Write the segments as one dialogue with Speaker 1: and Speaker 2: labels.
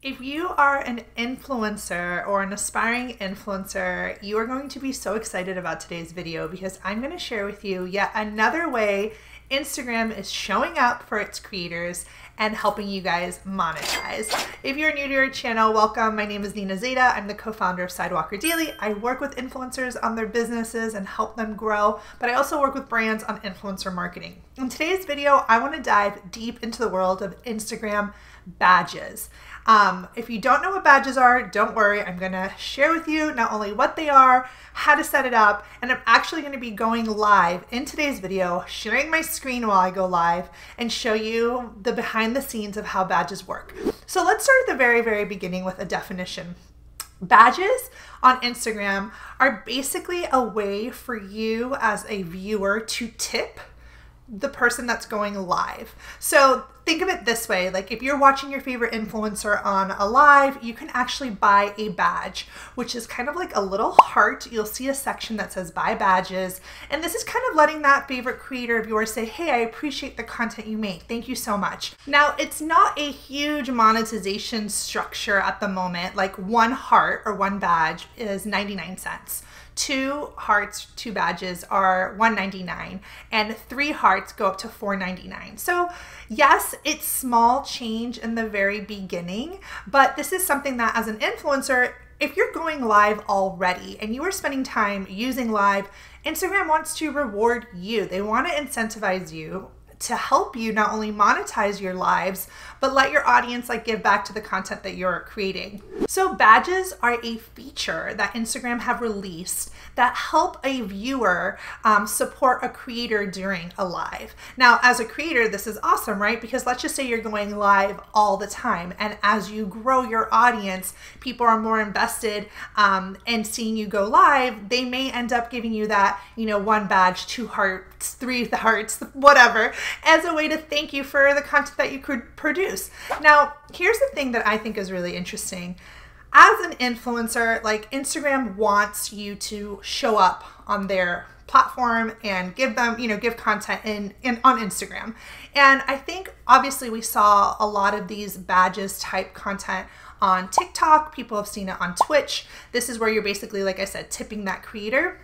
Speaker 1: If you are an influencer or an aspiring influencer, you are going to be so excited about today's video because I'm going to share with you yet another way Instagram is showing up for its creators and helping you guys monetize. If you're new to our channel, welcome. My name is Nina Zeta. I'm the co-founder of Sidewalker Daily. I work with influencers on their businesses and help them grow, but I also work with brands on influencer marketing. In today's video, I want to dive deep into the world of Instagram badges. If you don't know what badges are, don't worry. I'm going to share with you not only what they are, how to set it up, and I'm actually going to be going live in today's video, sharing my screen while I go live and show you the behind the scenes of how badges work. So let's start at the very, very beginning with a definition. Badges on Instagram are basically a way for you as a viewer to tip the person that's going live. So think of it this way, like if you're watching your favorite influencer on a live, you can actually buy a badge, which is kind of like a little heart. You'll see a section that says buy badges. And this is kind of letting that favorite creator of yours say, hey, I appreciate the content you make. Thank you so much. Now, it's not a huge monetization structure at the moment. Like one heart or one badge is 99 cents. 2 hearts, 2 badges are $1.99, and 3 hearts go up to $4.99. So yes, it's small change in the very beginning, but this is something that as an influencer, if you're going live already and you are spending time using live, Instagram wants to reward you. They want to incentivize you to help you not only monetize your lives, but let your audience give back to the content that you're creating. So badges are a feature that Instagram have released that help a viewer support a creator during a live. Now, as a creator, this is awesome, right? Because let's just say you're going live all the time, and as you grow your audience, people are more invested in seeing you go live. They may end up giving you that, 1 badge, 2 hearts, 3 hearts, whatever, as a way to thank you for the content that you could produce. Now, here's the thing that I think is really interesting. As an influencer, Instagram wants you to show up on their platform and give them, give content on Instagram. And I think obviously we saw a lot of these badges type content on TikTok. People have seen it on Twitch. This is where you're basically, like I said, tipping that creator.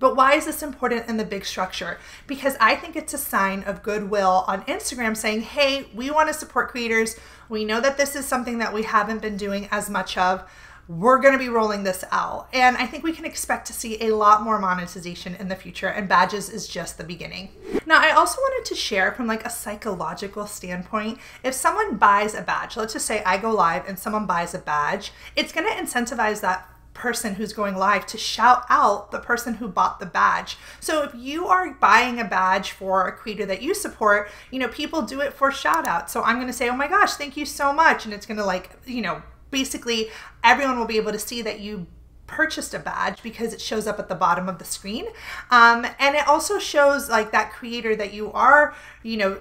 Speaker 1: But why is this important in the big structure? Because I think it's a sign of goodwill on Instagram saying, hey, we want to support creators. We know that this is something that we haven't been doing as much of. We're going to be rolling this out. And I think we can expect to see a lot more monetization in the future, and badges is just the beginning. Now, I also wanted to share from a psychological standpoint, if someone buys a badge, let's just say I go live and someone buys a badge, it's going to incentivize that person who's going live to shout out the person who bought the badge. So if you are buying a badge for a creator that you support, people do it for shout out. So I'm going to say, oh my gosh, thank you so much. And it's going to basically everyone will be able to see that you purchased a badge because it shows up at the bottom of the screen. And it also shows that creator that you are,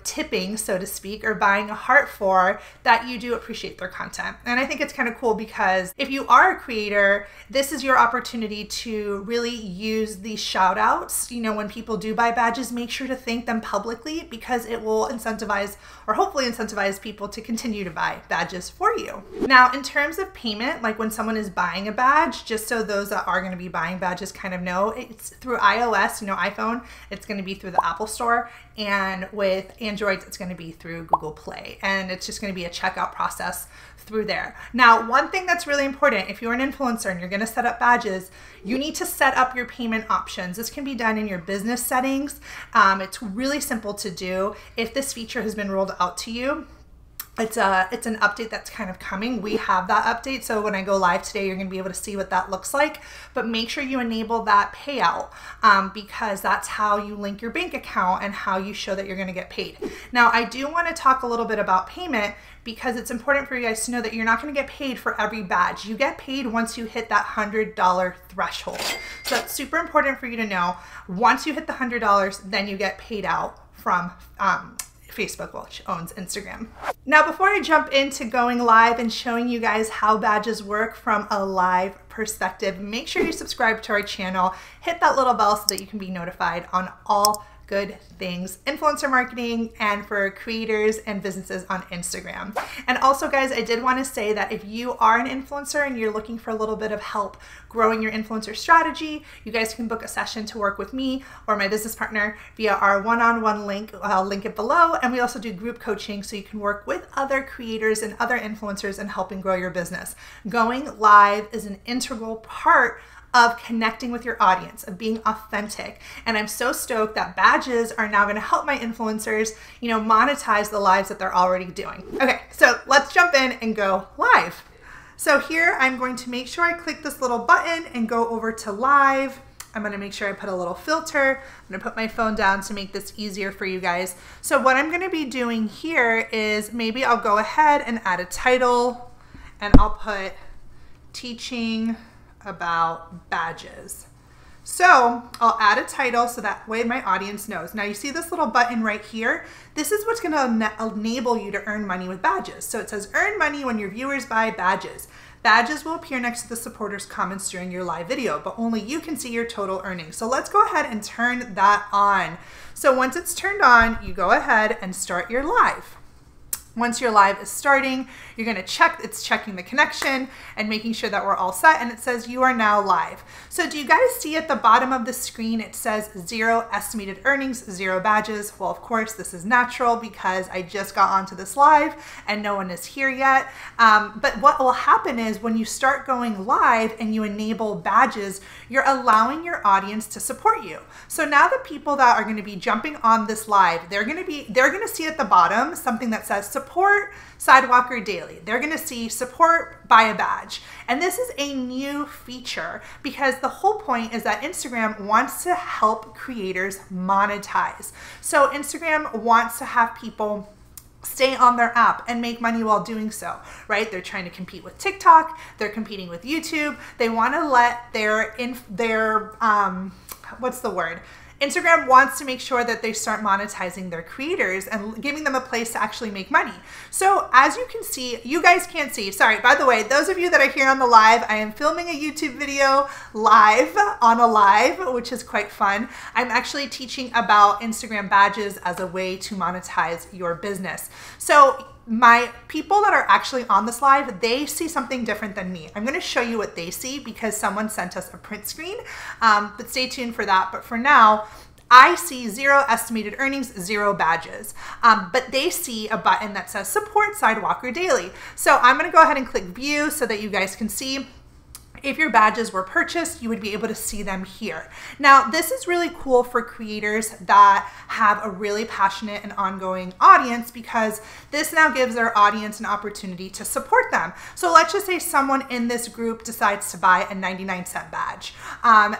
Speaker 1: tipping, so to speak, or buying a heart for, that you do appreciate their content. And I think it's kind of cool because if you are a creator, this is your opportunity to really use these shout outs. When people do buy badges, make sure to thank them publicly because it will incentivize, or hopefully incentivize, people to continue to buy badges for you. Now, in terms of payment, when someone is buying a badge, just so those that are going to be buying badges kind of know, it's through iOS, iPhone, it's going to be through the Apple Store, and with Androids, it's going to be through Google Play, and it's just going to be a checkout process through there. Now, one thing that's really important, if you're an influencer and you're going to set up badges, you need to set up your payment options. This can be done in your business settings. It's really simple to do. If this feature has been rolled out to you, it's an update that's kind of coming. We have that update, so when I go live today, you're going to be able to see what that looks like. But make sure you enable that payout because that's how you link your bank account and how you show that you're going to get paid. Now, I do want to talk a little bit about payment because it's important for you guys to know that you're not going to get paid for every badge. You get paid once you hit that $100 threshold. So that's super important for you to know. Once you hit the $100, then you get paid out from Facebook, which owns Instagram. Now, before I jump into going live and showing you guys how badges work from a live perspective, make sure you subscribe to our channel, hit that little bell so that you can be notified on all good things, influencer marketing, and for creators and businesses on Instagram. And also guys, I did want to say that if you are an influencer and you're looking for a little bit of help growing your influencer strategy, you guys can book a session to work with me or my business partner via our one-on-one link. I'll link it below. And we also do group coaching so you can work with other creators and other influencers in helping grow your business. Going live is an integral part of connecting with your audience, of being authentic. And I'm so stoked that badges are now going to help my influencers, monetize the lives that they're already doing. Okay, so let's jump in and go live. So here I'm going to make sure I click this little button and go over to live. I'm going to make sure I put a little filter. I'm going to put my phone down to make this easier for you guys. So what I'm going to be doing here is maybe I'll go ahead and add a title, and I'll put teaching about badges. So I'll add a title so that way my audience knows. Now you see this little button right here? This is what's going to enable you to earn money with badges. So it says earn money when your viewers buy badges. Badges will appear next to the supporters' comments during your live video, but only you can see your total earnings. So let's go ahead and turn that on. So once it's turned on, you go ahead and start your live. Once your live is starting, you're going to check, it's checking the connection and making sure that we're all set, and it says you are now live. So do you guys see at the bottom of the screen, it says 0 estimated earnings, 0 badges. Well, of course, this is natural because I just got onto this live and no one is here yet. But what will happen is when you start going live and you enable badges, you're allowing your audience to support you. So now the people that are going to be jumping on this live, they're going to see at the bottom something that says support Sidewalker Daily. They're going to see support buy a badge. And this is a new feature because the whole point is that Instagram wants to help creators monetize. So Instagram wants to have people stay on their app and make money while doing so, right? They're trying to compete with TikTok. They're competing with YouTube. They want to let Instagram wants to make sure that they start monetizing their creators and giving them a place to actually make money. So as you can see, you guys can't see, sorry, by the way, those of you that are here on the live, I am filming a YouTube video live on a live, which is quite fun. I'm actually teaching about Instagram badges as a way to monetize your business. So my people that are actually on this live, they see something different than me. I'm going to show you what they see because someone sent us a print screen, but stay tuned for that. But for now, I see 0 estimated earnings, 0 badges, but they see a button that says support Sidewalker Daily. So I'm going to go ahead and click view so that you guys can see. If your badges were purchased, you would be able to see them here. Now, this is really cool for creators that have a really passionate and ongoing audience because this now gives their audience an opportunity to support them. So let's just say someone in this group decides to buy a 99-cent badge,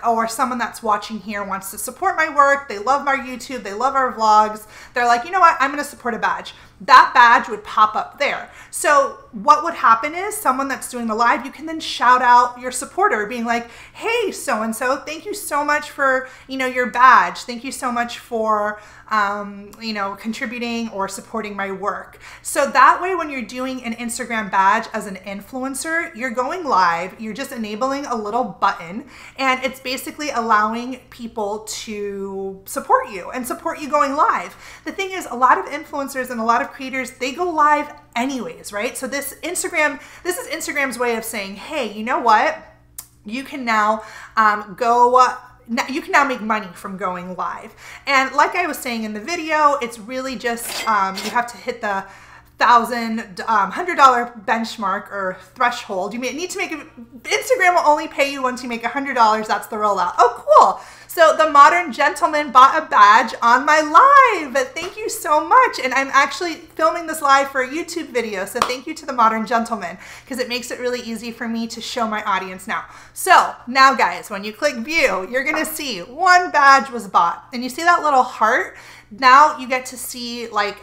Speaker 1: or someone that's watching here wants to support my work. They love our YouTube. They love our vlogs. They're like, you know what? I'm going to support a badge. That badge would pop up there. So what would happen is someone that's doing the live, you can then shout out your supporter being like, hey, so-and-so, thank you so much for, your badge. Thank you so much for, contributing or supporting my work. So that way, when you're doing an Instagram badge as an influencer, you're going live, you're just enabling a little button, and it's basically allowing people to support you and support you going live. The thing is, a lot of influencers and a lot of creators, they go live anyways, right? So this is Instagram's way of saying, hey, you know what? You can now you can now make money from going live. And like I was saying in the video, it's really just, you have to hit the $100 benchmark or threshold. You may need to make it, Instagram will only pay you once you make $100. That's the rollout. Oh, cool. So the Modern Gentleman bought a badge on my live. Thank you so much. And I'm actually filming this live for a YouTube video. So thank you to the Modern Gentleman because it makes it really easy for me to show my audience now. So now guys, when you click view, you're going to see 1 badge was bought, and you see that little heart. Now you get to see like,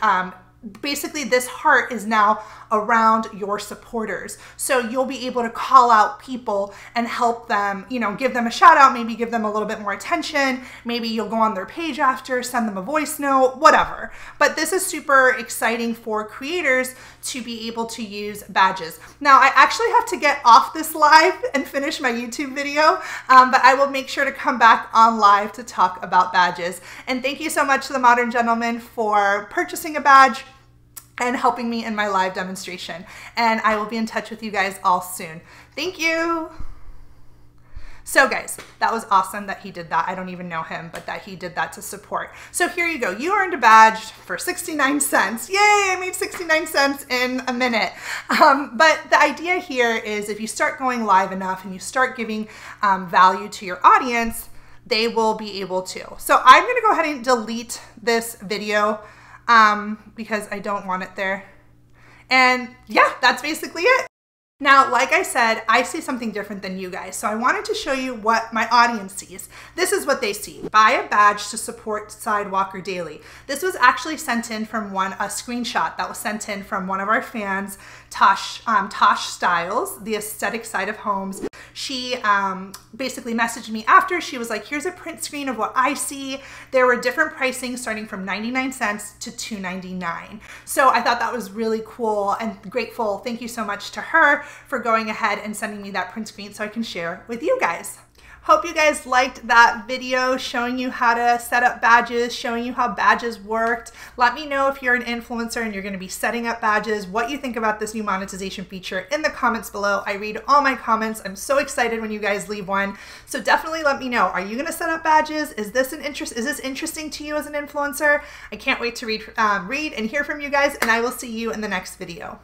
Speaker 1: basically this heart is now around your supporters. So you'll be able to call out people and help them, you know, give them a shout out, maybe give them a little bit more attention. Maybe you'll go on their page after, send them a voice note, whatever. But this is super exciting for creators to be able to use badges. Now, I actually have to get off this live and finish my YouTube video, but I will make sure to come back on live to talk about badges. And thank you so much to the Modern Gentleman for purchasing a badge and helping me in my live demonstration. And I will be in touch with you guys all soon. Thank you. So guys, that was awesome that he did that. I don't even know him, but that he did that to support. So here you go. You earned a badge for 69 cents. Yay, I made 69 cents in a minute. But the idea here is if you start going live enough and you start giving value to your audience, they will be able to. So I'm gonna go ahead and delete this video because I don't want it there. And yeah, that's basically it. Now, like I said, I see something different than you guys. So I wanted to show you what my audience sees. This is what they see. Buy a badge to support Sidewalker Daily. This was actually sent in from a screenshot that was sent in from one of our fans, Tosh Styles, the aesthetic side of homes. She basically messaged me after. She was like, here's a print screen of what I see. There were different pricing starting from 99 cents to $2.99. So I thought that was really cool and grateful. Thank you so much to her for going ahead and sending me that print screen so I can share with you guys. Hope you guys liked that video showing you how to set up badges, showing you how badges worked. Let me know if you're an influencer and you're going to be setting up badges, what you think about this new monetization feature in the comments below. I read all my comments. I'm so excited when you guys leave one. So definitely let me know. Are you going to set up badges? Is this interesting to you as an influencer? I can't wait to read and hear from you guys, and I will see you in the next video.